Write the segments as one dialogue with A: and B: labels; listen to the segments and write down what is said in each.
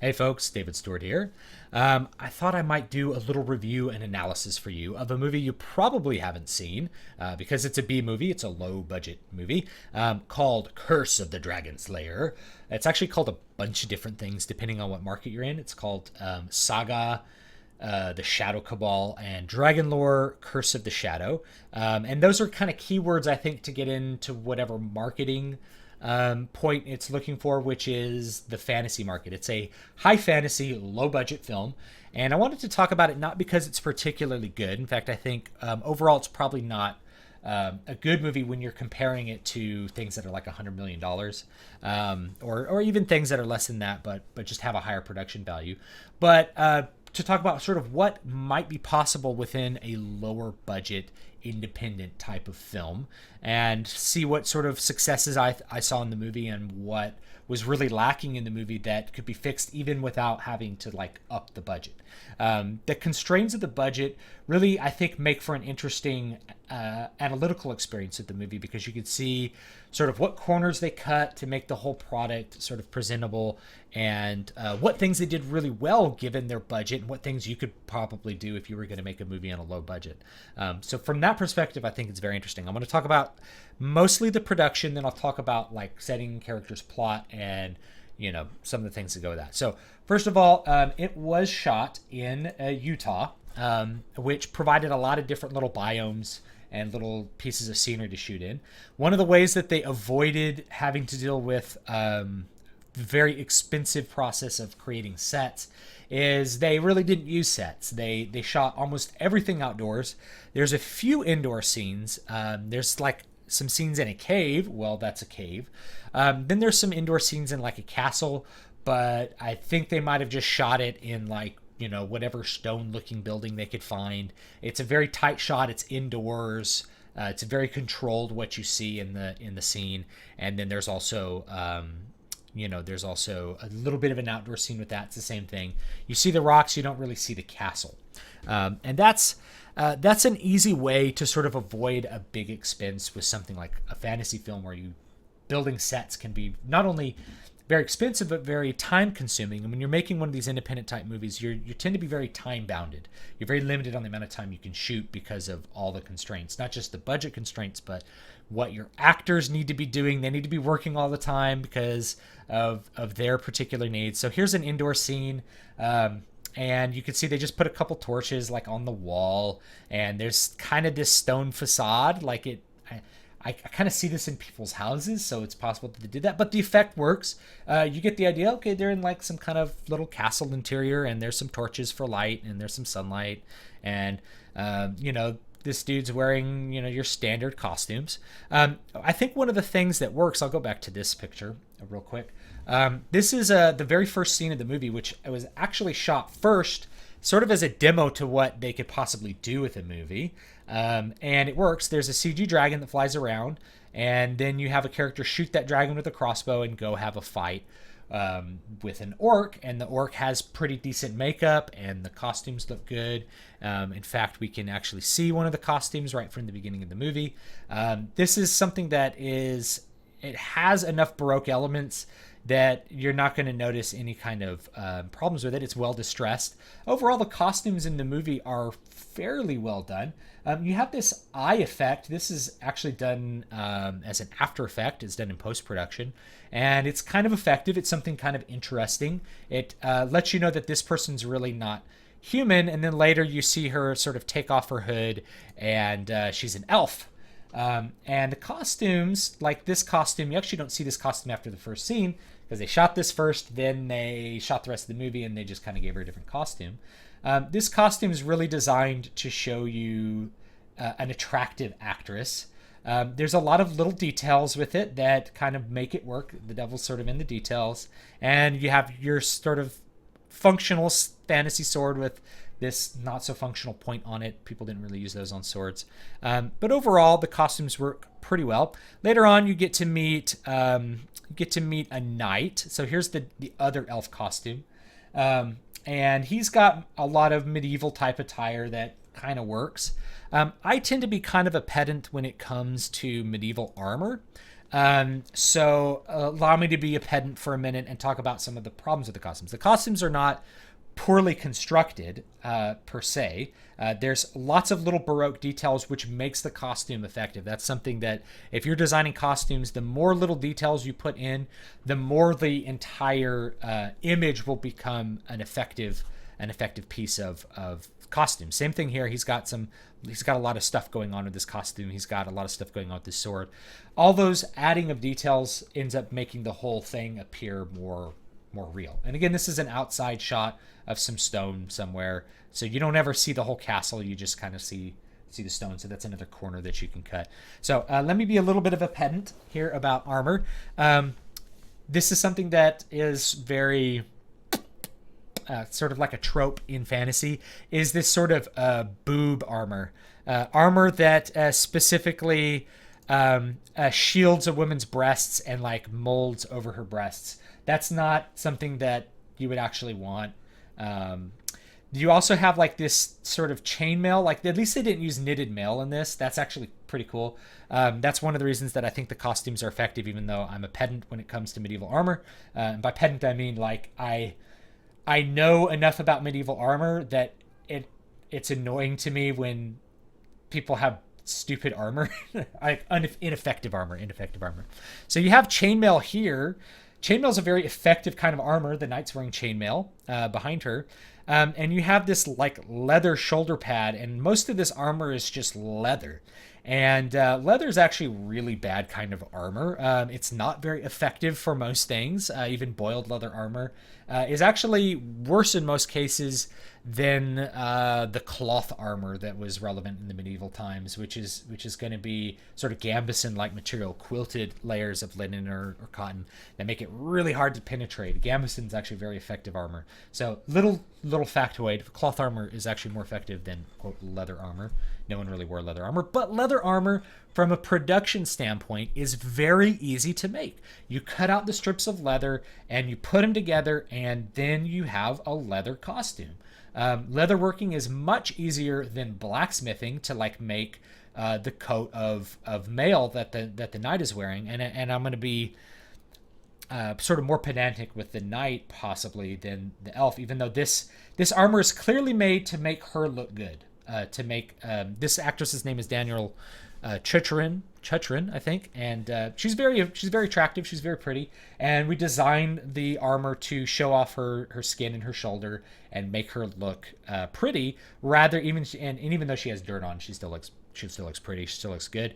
A: Hey folks, David Stewart here. I thought I might do a little review and analysis for you of a movie you probably haven't seen because it's a B movie, it's a low budget movie called Curse of the Dragon Slayer. It's actually called a bunch of different things depending on what market you're in. It's called SAGA, the Shadow Cabal, and Dragon Lore Curse of the Shadow. And those are kind of keywords, I think, to get into whatever marketing point it's looking for, which is the fantasy market. It's a high fantasy, low budget film. And I wanted to talk about it not because it's particularly good. In fact, I think overall it's probably not a good movie when you're comparing it to things that are like $100 million, or even things that are less than that, but just have a higher production value. But to talk about sort of what might be possible within a lower budget independent type of film and see what sort of successes I saw in the movie and what was really lacking in the movie that could be fixed even without having to like up the budget. The constraints of the budget really, I think, make for an interesting analytical experience of the movie because you could see sort of what corners they cut to make the whole product sort of presentable and what things they did really well given their budget and what things you could probably do if you were going to make a movie on a low budget. So from that perspective, I think it's very interesting. I'm going to talk about mostly the production, then I'll talk about like setting, characters, plot, and some of the things that go with that. So first of all, it was shot in Utah, which provided a lot of different little biomes and little pieces of scenery to shoot in. One of the ways that they avoided having to deal with the very expensive process of creating sets is they really didn't use sets. They shot almost everything outdoors. There's a few indoor scenes. There's like some scenes in a cave. Well, that's a cave. Then there's some indoor scenes in like a castle, but I think they might have just shot it in like whatever stone looking building they could find. It's a very tight shot. It's indoors. It's very controlled what you see in the scene. And then there's also there's also a little bit of an outdoor scene with that. It's the same thing. You see the rocks, you don't really see the castle. And that's an easy way to sort of avoid a big expense with something like a fantasy film where building sets can be not only very expensive but very time consuming. And when you're making one of these independent type movies, you tend to be very time bounded. You're very limited on the amount of time you can shoot because of all the constraints, not just the budget constraints, but what your actors need to be doing. They need to be working all the time because of their particular needs. So here's an indoor scene. And you can see they just put a couple torches like on the wall, and there's kind of this stone facade. Like I kind of see this in people's houses, so it's possible that they did that. But the effect works. You get the idea. Okay, they're in like some kind of little castle interior, and there's some torches for light, and there's some sunlight, and this dude's wearing your standard costumes. I think one of the things that works. I'll go back to this picture real quick. This is the very first scene of the movie, which was actually shot first, sort of as a demo to what they could possibly do with a movie. And it works. There's a CG dragon that flies around, and then you have a character shoot that dragon with a crossbow and go have a fight with an orc. And the orc has pretty decent makeup, and the costumes look good. In fact, we can actually see one of the costumes right from the beginning of the movie. This is something that it has enough Baroque elements that you're not going to notice any kind of problems with it. It's well distressed. Overall, the costumes in the movie are fairly well done. You have this eye effect. This is actually done as an after effect. It's done in post-production. And it's kind of effective. It's something kind of interesting. It lets you know that this person's really not human. And then later you see her sort of take off her hood, and she's an elf. And the costumes, like this costume, you actually don't see this costume after the first scene because they shot this first, then they shot the rest of the movie, and they just kind of gave her a different costume. This costume is really designed to show you an attractive actress. There's a lot of little details with it that kind of make it work. The devil's sort of in the details. And you have your sort of functional fantasy sword with this not so functional point on it. People didn't really use those on swords. But overall, the costumes work pretty well. Later on, you get to meet a knight. So here's the other elf costume. And he's got a lot of medieval type attire that kind of works. I tend to be kind of a pedant when it comes to medieval armor. So allow me to be a pedant for a minute and talk about some of the problems with the costumes. The costumes are not poorly constructed per se. There's lots of little Baroque details which makes the costume effective. That's something that if you're designing costumes, the more little details you put in, the more the entire image will become an effective piece of costume. Same thing here. He's got a lot of stuff going on with this costume. He's got a lot of stuff going on with this sword. All those adding of details ends up making the whole thing appear more real. And again, this is an outside shot of some stone somewhere, so you don't ever see the whole castle. You just kind of see the stone. So that's another corner that you can cut. So let me be a little bit of a pedant here about armor. This is something that is very sort of like a trope in fantasy, is this sort of boob armor. Armor that specifically shields a woman's breasts and like molds over her breasts. That's not something that you would actually want. You also have like this sort of chainmail. Like at least they didn't use knitted mail in this. That's actually pretty cool. That's one of the reasons that I think the costumes are effective, even though I'm a pedant when it comes to medieval armor. And by pedant, I mean like I know enough about medieval armor that it's annoying to me when people have stupid armor, like ineffective armor. So you have chainmail here. Chainmail is a very effective kind of armor. The knight's wearing chainmail behind her. And you have this like leather shoulder pad, and most of this armor is just leather. And leather is actually really bad kind of armor. It's not very effective for most things. Even boiled leather armor is actually worse in most cases than the cloth armor that was relevant in the medieval times, which is going to be sort of gambeson-like material, quilted layers of linen or cotton that make it really hard to penetrate. Gambeson is actually very effective armor. So little factoid: cloth armor is actually more effective than quote leather armor. No one really wore leather armor, but leather armor from a production standpoint is very easy to make. You cut out the strips of leather and you put them together, and then you have a leather costume. Leather working is much easier than blacksmithing to like make the coat of mail that the knight is wearing, and I'm going to be sort of more pedantic with the knight possibly than the elf, even though this armor is clearly made to make her look good. This actress's name is Danielle Chuchran, I think, and she's very attractive. She's very pretty, and we designed the armor to show off her skin and her shoulder and make her look pretty. Even though she has dirt on, she still looks pretty. She still looks good.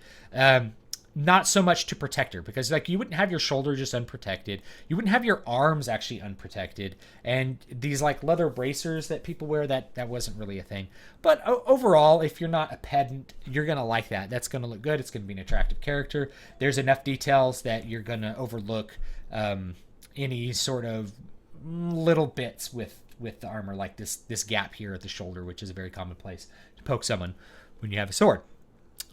A: Not so much to protect her, because like you wouldn't have your shoulder just unprotected. You wouldn't have your arms actually unprotected. And these like leather bracers that people wear, that wasn't really a thing. But overall, if you're not a pedant, you're going to like that. That's going to look good. It's going to be an attractive character. There's enough details that you're going to overlook any sort of little bits with the armor, like this gap here at the shoulder, which is a very common place to poke someone when you have a sword.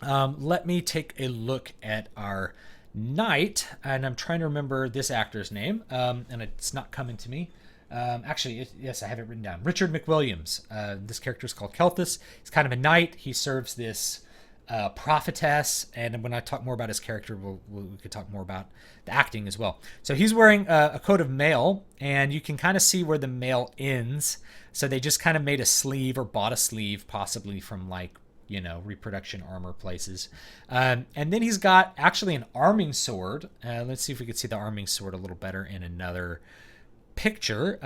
A: Let me take a look at our knight, and I'm trying to remember this actor's name, and it's not coming to me. Yes, I have it written down. Richard McWilliams. This character is called Kelthus. He's kind of a knight. He serves this prophetess, and when I talk more about his character, we could talk more about the acting as well. So he's wearing a coat of mail, and you can kind of see where the mail ends. So they just kind of made a sleeve or bought a sleeve, possibly from like, reproduction armor places. And then he's got actually an arming sword. Let's see if we can see the arming sword a little better in another picture.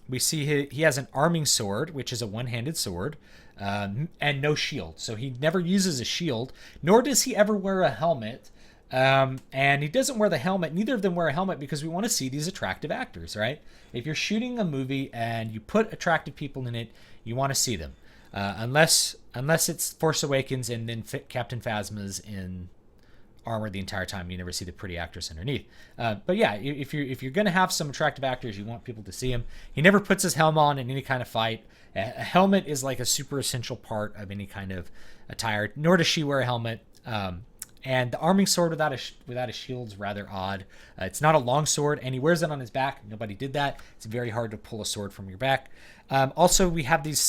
A: We see he has an arming sword, which is a one-handed sword, and no shield. So he never uses a shield, nor does he ever wear a helmet. And he doesn't wear the helmet. Neither of them wear a helmet because we want to see these attractive actors, right? If you're shooting a movie and you put attractive people in it, you want to see them. Unless it's Force Awakens and then Captain Phasma's in armor the entire time, you never see the pretty actress underneath. But yeah, if you're gonna have some attractive actors, you want people to see him. He never puts his helmet on in any kind of fight. A helmet is like a super essential part of any kind of attire. Nor does she wear a helmet. And the arming sword without a shield is rather odd. It's not a long sword, and he wears it on his back. Nobody did that. It's very hard to pull a sword from your back. Also, we have these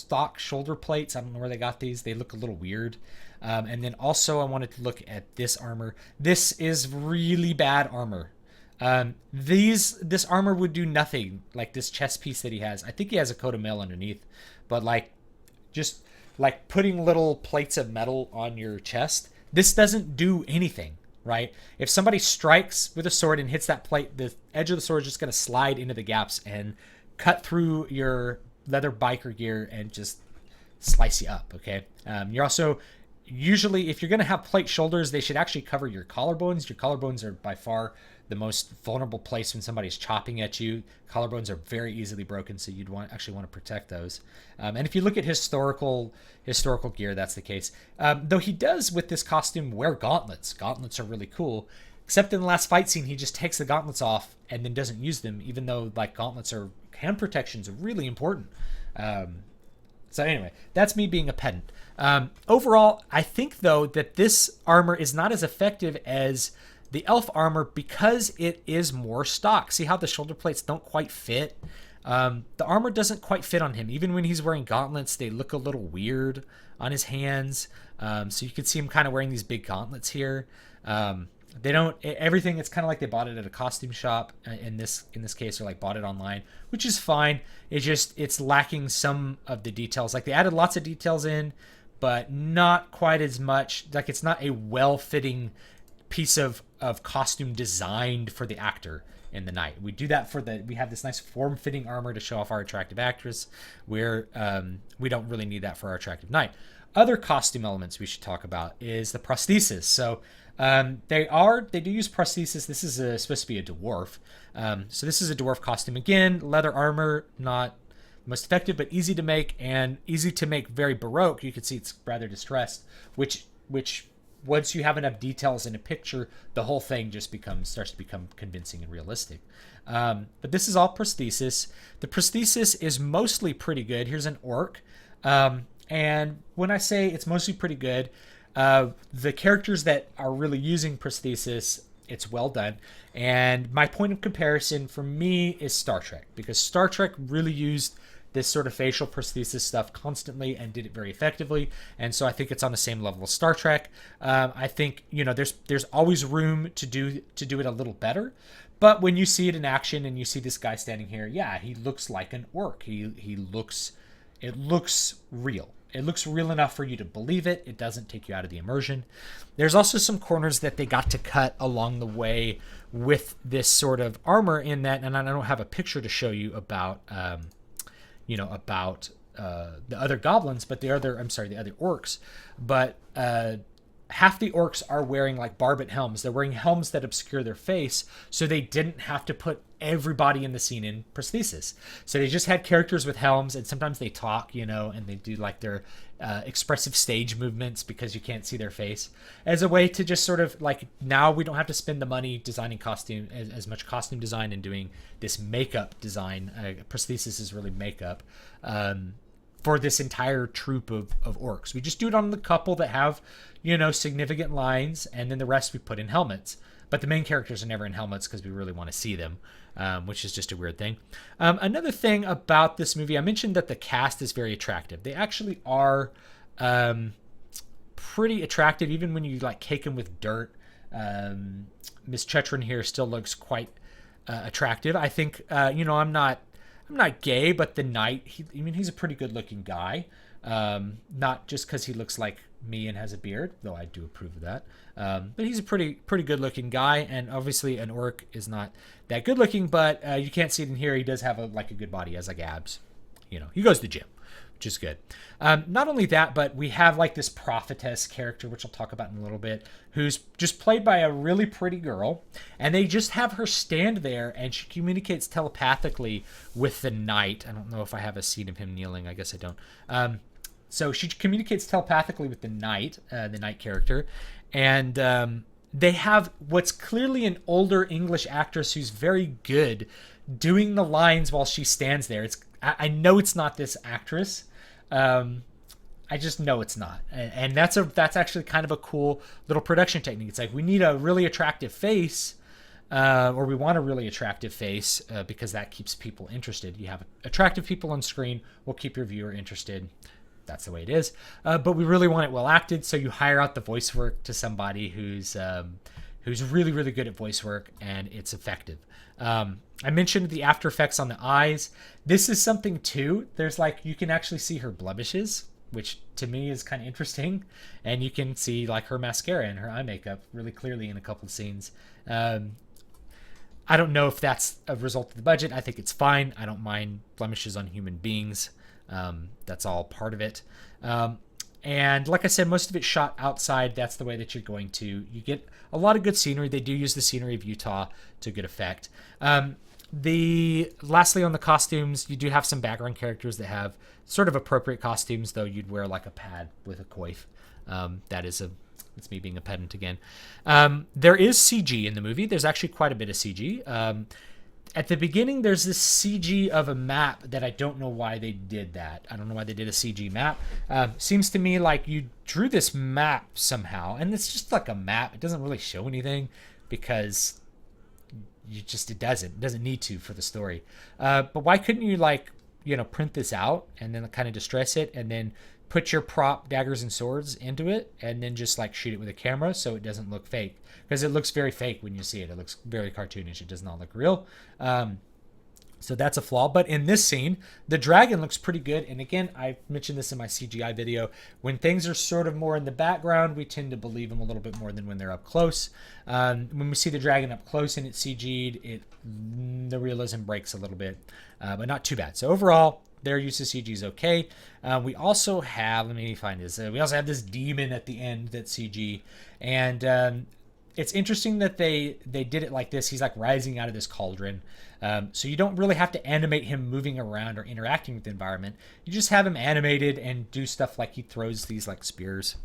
A: stock shoulder plates. I don't know where they got these. They look a little weird. And then also I wanted to look at this armor. This is really bad armor. This armor would do nothing, like this chest piece that he has. I think he has a coat of mail underneath, but like just like putting little plates of metal on your chest, this doesn't do anything, right? If somebody strikes with a sword and hits that plate, the edge of the sword is just going to slide into the gaps and cut through your leather biker gear and just slice you up, okay? You're also usually, if you're going to have plate shoulders, they should actually cover your collarbones. Your collarbones are by far the most vulnerable place when somebody's chopping at you. Collarbones are very easily broken, so you'd actually want to protect those. And if you look at historical gear, that's the case. Though he does, with this costume, wear gauntlets. Gauntlets are really cool. Except in the last fight scene, he just takes the gauntlets off and then doesn't use them, even though like gauntlets are, hand protections are really important. So anyway, that's me being a pedant. Overall, I think though that this armor is not as effective as the elf armor because it is more stock. See how the shoulder plates don't quite fit? The armor doesn't quite fit on him. Even when he's wearing gauntlets, they look a little weird on his hands. So you can see him kind of wearing these big gauntlets here. They don't, everything, it's kind of like they bought it at a costume shop in this case, or like bought it online, which is fine. It's lacking some of the details. Like they added lots of details in, but not quite as much. Like it's not a well-fitting piece of costume designed for the actor in the knight. We do that we have this nice form-fitting armor to show off our attractive actress, where we don't really need that for our attractive knight. Other costume elements we should talk about is the prosthesis. So they do use prosthesis. This is supposed to be a dwarf. So this is a dwarf costume. Again, leather armor, not most effective, but easy to make, and easy to make very Baroque. You can see it's rather distressed, which once you have enough details in a picture, the whole thing just starts to become convincing and realistic. But this is all prosthesis. The prosthesis is mostly pretty good. Here's an orc. And when I say it's mostly pretty good, the characters that are really using prosthesis, it's well done. And my point of comparison for me is Star Trek, because Star Trek really used this sort of facial prosthesis stuff constantly and did it very effectively. And so I think it's on the same level as Star Trek. I think, there's always room to do it a little better. But when you see it in action and you see this guy standing here, yeah, he looks like an orc. It looks real. It looks real enough for you to believe it. It doesn't take you out of the immersion. There's also some corners that they got to cut along the way with this sort of armor in that, and I don't have a picture to show you about the other goblins, but the other orcs. But half the orcs are wearing like barbet helms. They're wearing helms that obscure their face, so they didn't have to put everybody in the scene in prosthesis. So they just had characters with helms, and sometimes they talk, and they do like their expressive stage movements because you can't see their face, as a way to just sort of like, now we don't have to spend the money designing costume, as much costume design and doing this makeup design. Prosthesis is really makeup. For this entire troop of orcs. We just do it on the couple that have, significant lines, and then the rest we put in helmets. But the main characters are never in helmets because we really want to see them, which is just a weird thing. Another thing about this movie, I mentioned that the cast is very attractive. They actually are pretty attractive, even when you like cake them with dirt. Miss Chuchran here still looks quite attractive. I think, I'm not gay, but the knight, he's a pretty good looking guy. Not just because he looks like me and has a beard, though I do approve of that. But he's a pretty good looking guy, and obviously an orc is not that good looking, but you can't see it in here. He does have a good body. He has like abs. He goes to the gym, which is good. Not only that, but we have like this prophetess character, which I'll talk about in a little bit, who's just played by a really pretty girl, and they just have her stand there, and she communicates telepathically with the knight. I don't know if I have a scene of him kneeling. I guess I don't. So she communicates telepathically with the knight character, and they have what's clearly an older English actress who's very good doing the lines while she stands there. I know it's not this actress. I just know it's not, and that's actually kind of a cool little production technique. It's like, we need a really attractive face, or we want a really attractive face because that keeps people interested. You have attractive people on screen will keep your viewer interested. That's the way it is. But we really want it well acted, so you hire out the voice work to somebody who's really, really good at voice work, and it's effective. I mentioned the after effects on the eyes. This is something too. There's like, you can actually see her blemishes, which to me is kind of interesting. And you can see like her mascara and her eye makeup really clearly in a couple of scenes. I don't know if that's a result of the budget. I think it's fine. I don't mind blemishes on human beings. That's all part of it. And like I said, most of it's shot outside. That's the way that you're going to. You get a lot of good scenery. They do use the scenery of Utah to good effect. Lastly, on the costumes, you do have some background characters that have sort of appropriate costumes, though you'd wear like a pad with a coif. It's me being a pedant again. There is CG in the movie. There's actually quite a bit of CG. At the beginning, there's this CG of a map that I don't know why they did that. I don't know why they did a CG map. Seems to me like you drew this map somehow, and it's just like a map. It doesn't really show anything because it doesn't need to for the story. But why couldn't you print this out and then kind of distress it and then put your prop daggers and swords into it and then just like shoot it with a camera so it doesn't look fake, because it looks very fake when you see it. It looks very cartoonish. It does not look real. So that's a flaw. But in this scene, the dragon looks pretty good. And again, I mentioned this in my CGI video. When things are sort of more in the background, we tend to believe them a little bit more than when they're up close. When we see the dragon up close and it's CG'd, the realism breaks a little bit, but not too bad. So overall, their use of CG is okay. We also have, let me find this. We also have this demon at the end that's CG. And it's interesting that they did it like this. He's like rising out of this cauldron. So you don't really have to animate him moving around or interacting with the environment. You just have him animated and do stuff like he throws these like spears.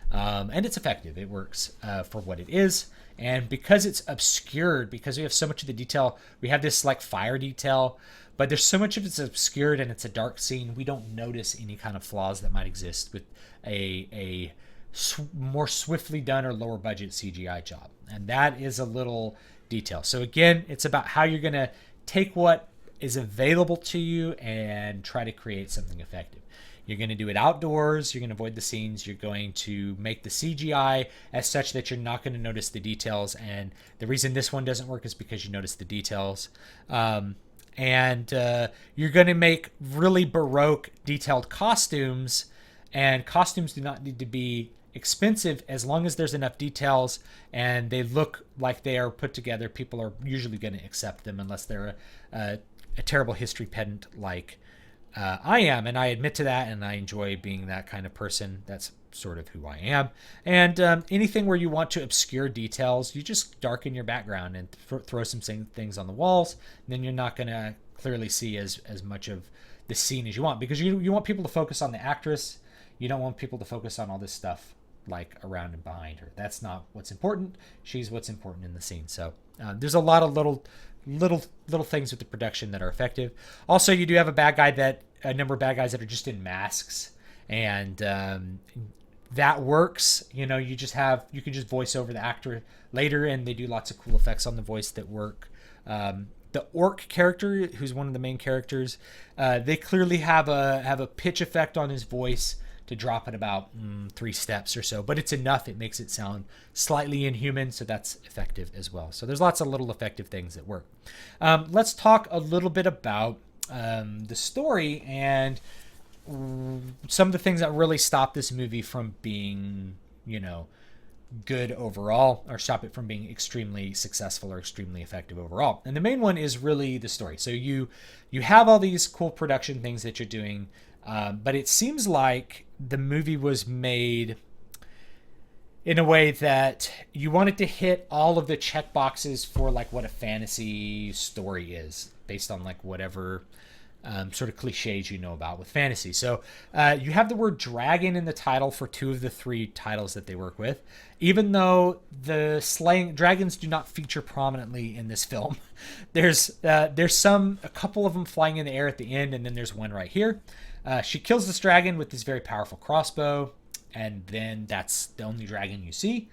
A: And it's effective. It works for what it is. And because it's obscured, because we have so much of the detail, we have this like fire detail, but there's so much of it's obscured and it's a dark scene, we don't notice any kind of flaws that might exist with a more swiftly done or lower budget CGI job. And that is a little detail. So again, it's about how you're going to take what is available to you and try to create something effective. You're going to do it outdoors. You're going to avoid the scenes. You're going to make the CGI as such that you're not going to notice the details. And the reason this one doesn't work is because you notice the details. And you're going to make really Baroque detailed costumes. And costumes do not need to be expensive as long as there's enough details and they look like they are put together. People are usually going to accept them unless they're a terrible history pedant like I am, and I admit to that, and I enjoy being that kind of person. That's sort of who I am. And anything where you want to obscure details, you just darken your background and throw some things on the walls, and then you're not going to clearly see as much of the scene as you want, because you want people to focus on the actress. You don't want people to focus on all this stuff like around and behind her. That's not what's important. She's what's important in the scene. So there's a lot of little things with the production that are effective. Also, you do have a number of bad guys that are just in masks, and that works. You can just voice over the actor later, and they do lots of cool effects on the voice that work. The orc character, who's one of the main characters, they clearly have a pitch effect on his voice to drop it about 3 steps or so, but it's enough. It makes it sound slightly inhuman, so that's effective as well. So there's lots of little effective things that work. Let's talk a little bit about the story and some of the things that really stop this movie from being, good overall, or stop it from being extremely successful or extremely effective overall. And the main one is really the story. So you have all these cool production things that you're doing, but it seems like the movie was made in a way that you wanted to hit all of the check boxes for like what a fantasy story is, based on like whatever sort of cliches you know about with fantasy. So you have the word dragon in the title for 2 of the 3 titles that they work with, even though the slaying dragons do not feature prominently in this film. There's a couple of them flying in the air at the end, and then there's one right here. She kills this dragon with this very powerful crossbow, and then that's the only dragon you see.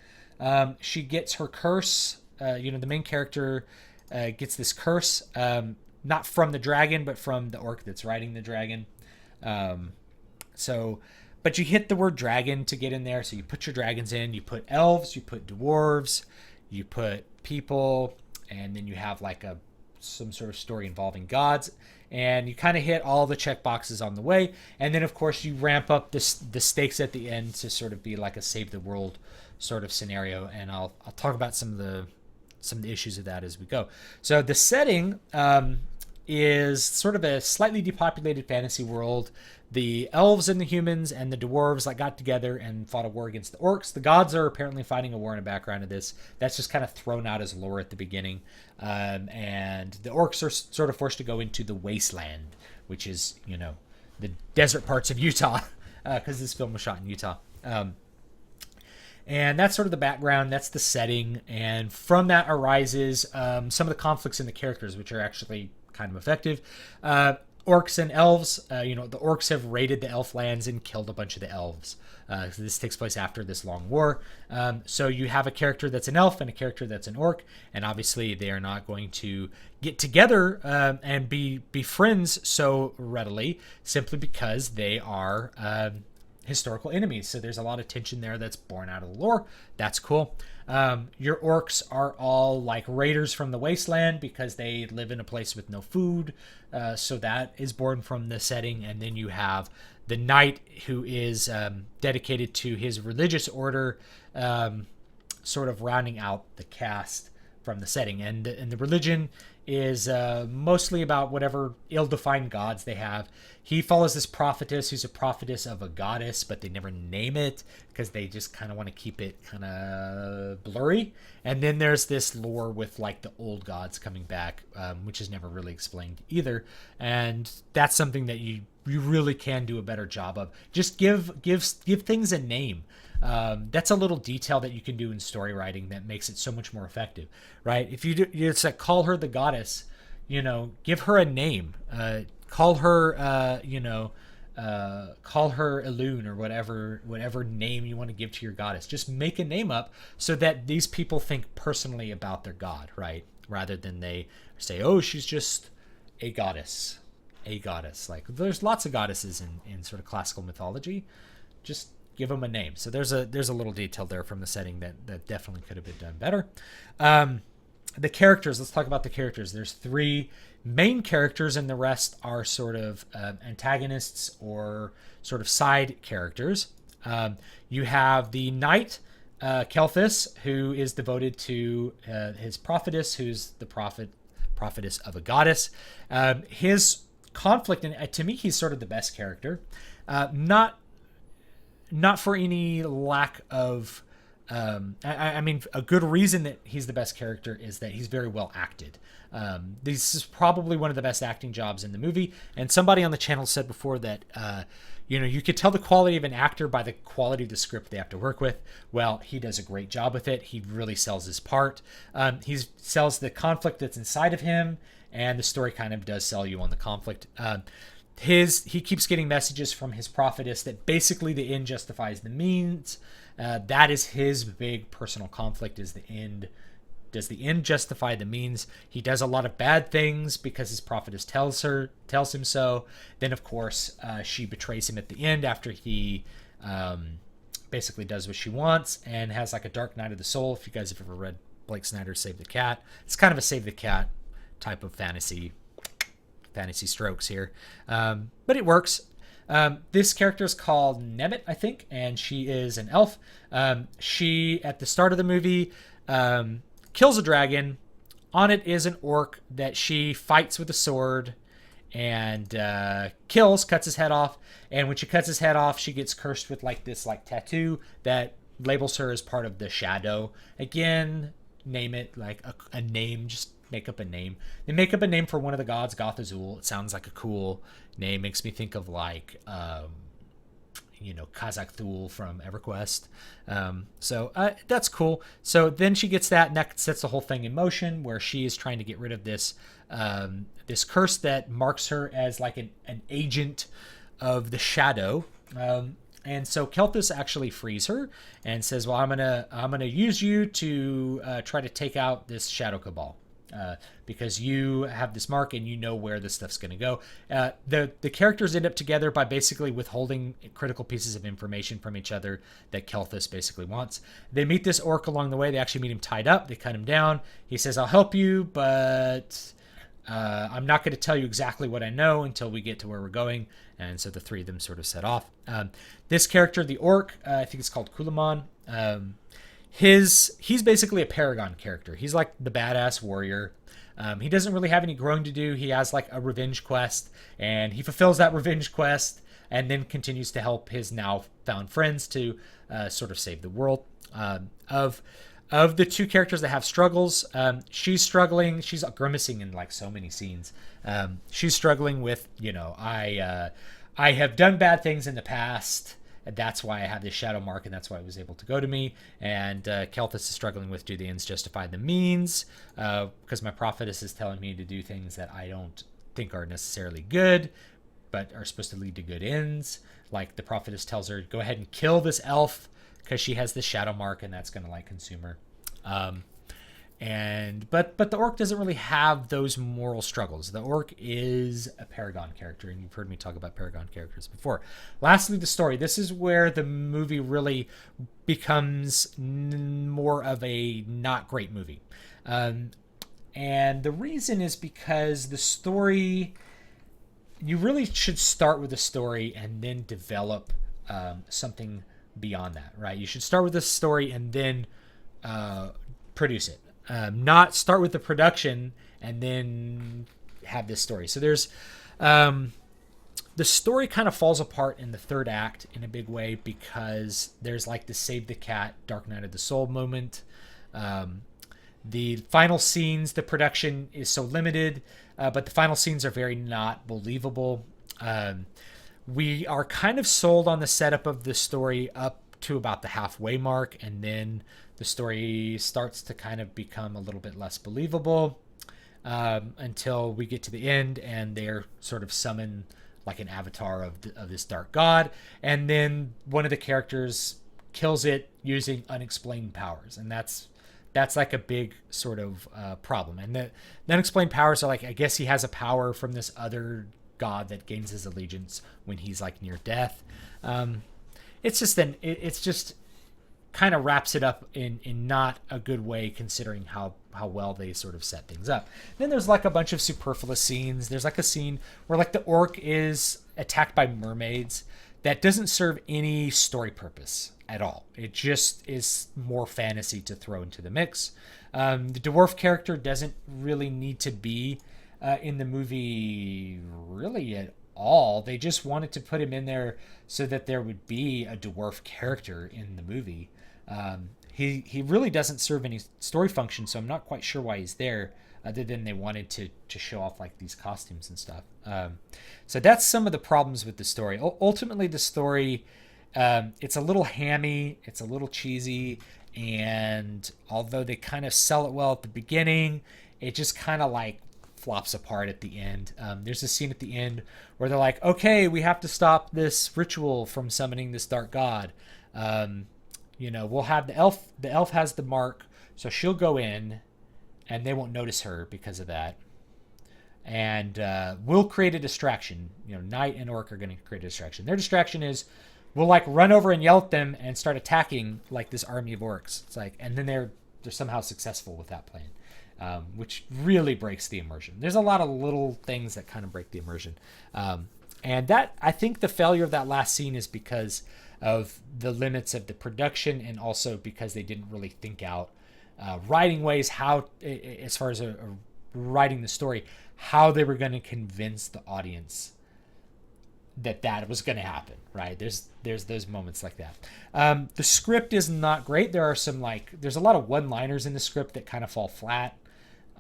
A: She gets her curse the main character gets this curse, not from the dragon, but from the orc that's riding the dragon. But you hit the word dragon to get in there. So you put your dragons in, you put elves, you put dwarves, you put people, and then you have like some sort of story involving gods. And you kind of hit all the check boxes on the way. And then, of course, you ramp up the stakes at the end to sort of be like a save the world sort of scenario. And I'll talk about some of the issues of that as we go. So the setting is sort of a slightly depopulated fantasy world. The elves and the humans and the dwarves got together and fought a war against the orcs. The gods are apparently fighting a war in the background of this. That's just kind of thrown out as lore at the beginning. And the orcs are sort of forced to go into the wasteland, which is, the desert parts of Utah, because this film was shot in Utah. And that's sort of the background. That's the setting. And from that arises some of the conflicts in the characters, which are actually kind of effective. Orcs and elves, the orcs have raided the elf lands and killed a bunch of the elves. So this takes place after this long war. So you have a character that's an elf and a character that's an orc, and obviously they are not going to get together and be friends so readily, simply because they are historical enemies. So there's a lot of tension there that's born out of the lore. That's cool. Your orcs are all like raiders from the wasteland because they live in a place with no food. So that is born from the setting. And then you have the knight who is dedicated to his religious order, sort of rounding out the cast from the setting. And the religion is mostly about whatever ill-defined gods they have. He follows this prophetess who's a prophetess of a goddess, but they never name it because they just kind of want to keep it kind of blurry. And then there's this lore with the old gods coming back, which is never really explained either. And that's something that you really can do a better job of. Just give things a name. That's a little detail that you can do in story writing that makes it so much more effective, right? If it's call her the goddess, give her a name, call her, call her Elune or whatever name you want to give to your goddess. Just make a name up so that these people think personally about their god, right? Rather than they say, oh, she's just a goddess. There's lots of goddesses in sort of classical mythology. Just give them a name. So there's a little detail there from the setting that definitely could have been done better. The characters, let's talk about the characters. There's 3 main characters and the rest are sort of antagonists or sort of side characters. You have the knight, Kelthus, who is devoted to his prophetess, who's the prophetess of a goddess. His conflict, and to me, he's sort of the best character. Not for any lack of I mean, a good reason that he's the best character is that he's very well acted. This is probably one of the best acting jobs in the movie. And somebody on the channel said before that, you could tell the quality of an actor by the quality of the script they have to work with. Well, he does a great job with it. He really sells his part. He sells the conflict that's inside of him, and the story kind of does sell you on the conflict. He keeps getting messages from his prophetess that basically the end justifies the means. That is his big personal conflict, is the end. Does the end justify the means? He does a lot of bad things because his prophetess tells him so. Then, of course, she betrays him at the end after he basically does what she wants and has a dark night of the soul. If you guys have ever read Blake Snyder's Save the Cat, it's kind of a Save the Cat type of fantasy strokes here. But it works. This character is called Nemet, I think, and she is an elf. She, at the start of the movie, kills a dragon. On it is an orc that she fights with a sword and cuts his head off. And when she cuts his head off, she gets cursed with this tattoo that labels her as part of the shadow. Again, name it a name, just make up a name. They make up a name for one of the gods, Goth Azul. It sounds like a cool name. Makes me think of Kazakh Thul from EverQuest. So that's cool. So then she gets that, and that sets the whole thing in motion, where she is trying to get rid of this curse that marks her as an agent of the shadow. And so Kelthus actually frees her and says, "Well, I'm gonna use you to try to take out this Shadow Cabal, because you have this mark and you know where this stuff's going to go." The characters end up together by basically withholding critical pieces of information from each other that Kelthus basically wants. They meet this orc along the way. They actually meet him tied up. They cut him down. He says, "I'll help you, but I'm not going to tell you exactly what I know until we get to where we're going." And so the three of them sort of set off. This character, the orc, I think it's called Kulaman. He's basically a paragon character. He's like the badass warrior. He doesn't really have any growing to do. He has like a revenge quest, and he fulfills that revenge quest and then continues to help his now found friends to sort of save the world. Of the two characters that have struggles, she's struggling. She's grimacing in like so many scenes. She's struggling with, I have done bad things in the past, and that's why I have this shadow mark, and that's why it was able to go to me. And Kelthus is struggling with, do the ends justify the means? Because my prophetess is telling me to do things that I don't think are necessarily good, but are supposed to lead to good ends. Like the prophetess tells her, go ahead and kill this elf because she has this shadow mark, and that's going to like consume her. But the orc doesn't really have those moral struggles. The orc is a paragon character, and you've heard me talk about paragon characters before. Lastly, the story. This is where the movie really becomes more of a not great movie. And the reason is because the story, you really should start with the story and then develop something beyond that, right? You should start with the story and then produce it. Not start with the production and then have this story. So there's the story kind of falls apart in the third act in a big way because there's like the Save the Cat, Dark Night of the Soul moment. The final scenes, the production is so limited, but the final scenes are very not believable. We are kind of sold on the setup of the story up to about the halfway mark, and then the story starts to kind of become a little bit less believable until we get to the end, and they're sort of summoned like an avatar of this dark god, and then one of the characters kills it using unexplained powers, and that's like a big sort of problem. And the unexplained powers are like, I guess he has a power from this other god that gains his allegiance when he's like near death. It's just kind of wraps it up in not a good way, considering how well they sort of set things up. Then there's like a bunch of superfluous scenes. There's like a scene where like the orc is attacked by mermaids that doesn't serve any story purpose at all. It just is more fantasy to throw into the mix. The dwarf character doesn't really need to be in the movie really at all. They just wanted to put him in there so that there would be a dwarf character in the movie. He really doesn't serve any story function, so I'm not quite sure why he's there, other than they wanted to show off like these costumes and stuff. So that's some of the problems with the story. Ultimately, the story, it's a little hammy, it's a little cheesy, and although they kind of sell it well at the beginning, it just kind of like flops apart at the end. There's a scene at the end where they're like, okay, we have to stop this ritual from summoning this dark god. We'll have the elf has the mark, so she'll go in and they won't notice her because of that. And we'll create a distraction. Knight and orc are going to create a distraction. Their distraction is we'll like run over and yell at them and start attacking like this army of orcs. It's like, and then they're somehow successful with that plan. Which really breaks the immersion. There's a lot of little things that kind of break the immersion. And that, I think the failure of that last scene is because of the limits of the production, and also because they didn't really think out writing ways, how, as far as writing the story, how they were going to convince the audience that was going to happen, right? There's those moments like that. The script is not great. There's a lot of one-liners in the script that kind of fall flat.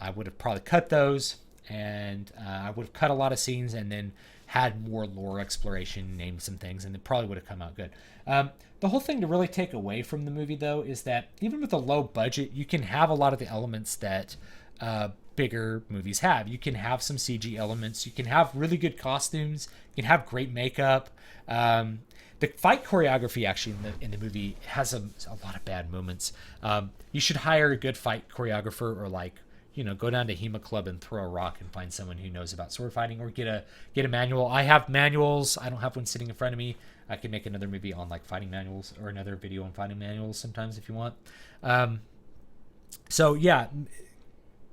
A: I would have probably cut those, and I would have cut a lot of scenes and then had more lore exploration, named some things, and it probably would have come out good. The whole thing to really take away from the movie, though, is that even with a low budget, you can have a lot of the elements that bigger movies have. You can have some CG elements. You can have really good costumes. You can have great makeup. The fight choreography actually in the movie has a lot of bad moments. You should hire a good fight choreographer, or like, go down to HEMA Club and throw a rock and find someone who knows about sword fighting, or get a manual. I have manuals. I don't have one sitting in front of me. I can make another movie on like fighting manuals, or another video on fighting manuals sometimes if you want. So yeah,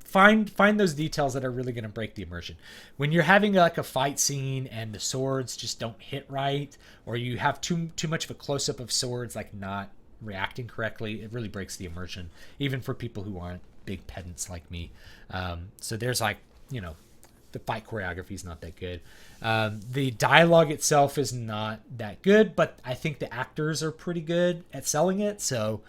A: find those details that are really going to break the immersion. When you're having like a fight scene and the swords just don't hit right, or you have too much of a close up of swords like not reacting correctly, it really breaks the immersion, even for people who aren't big pedants like me. So there's like, the fight choreography is not that good. The dialogue itself is not that good, but I think the actors are pretty good at selling it. So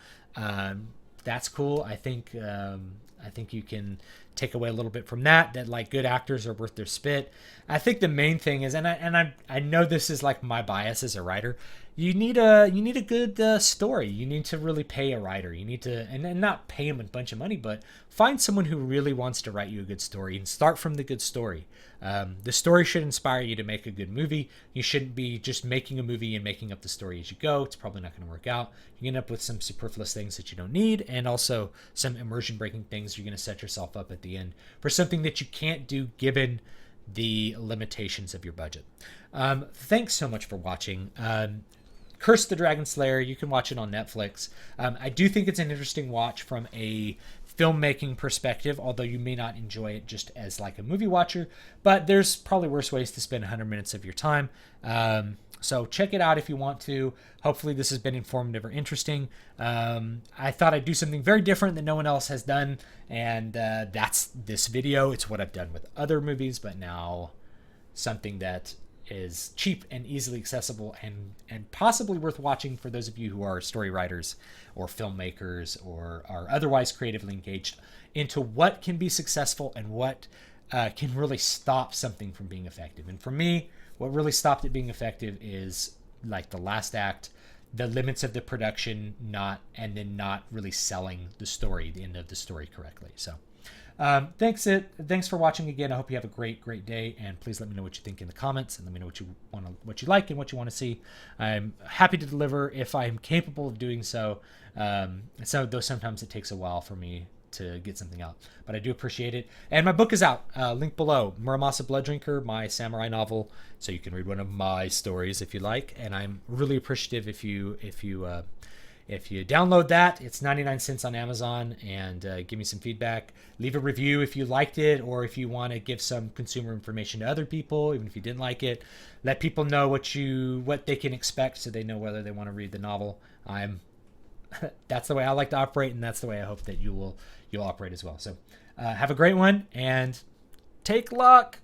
A: that's cool. I think you can take away a little bit from that like good actors are worth their spit. I think the main thing is, and I know this is like my bias as a writer, you need a good story. You need to really pay a writer. You need to, and not pay him a bunch of money, but find someone who really wants to write you a good story, and start from the good story. The story should inspire you to make a good movie. You shouldn't be just making a movie and making up the story as you go. It's probably not going to work out. You end up with some superfluous things that you don't need, and also some immersion breaking things. You're going to set yourself up at the end for something that you can't do given the limitations of your budget. Thanks so much for watching. Curse the Dragon Slayer, you can watch it on Netflix. I do think it's an interesting watch from a filmmaking perspective, although you may not enjoy it just as like a movie watcher, but there's probably worse ways to spend 100 minutes of your time. So check it out if you want to. Hopefully this has been informative or interesting. I thought I'd do something very different that no one else has done, and that's this video. It's what I've done with other movies, but now something that is cheap and easily accessible, and possibly worth watching for those of you who are story writers or filmmakers or are otherwise creatively engaged into what can be successful and what can really stop something from being effective. And for me, what really stopped it being effective is like the last act, the limits of the production, not really selling the story, the end of the story correctly. So thanks for watching again. I hope you have a great day, and please let me know what you think in the comments, and let me know what you like and what you want to see. I'm happy to deliver if I'm capable of doing so. So though sometimes it takes a while for me to get something out, but I do appreciate it. And my book is out, link below, Muramasa Blood Drinker, my samurai novel, so you can read one of my stories if you like. And I'm really appreciative if you download that. It's 99 cents on Amazon, and give me some feedback. Leave a review if you liked it, or if you want to give some consumer information to other people, even if you didn't like it. Let people know what they can expect, so they know whether they want to read the novel. That's the way I like to operate, and that's the way I hope that you'll operate as well. So have a great one, and take luck.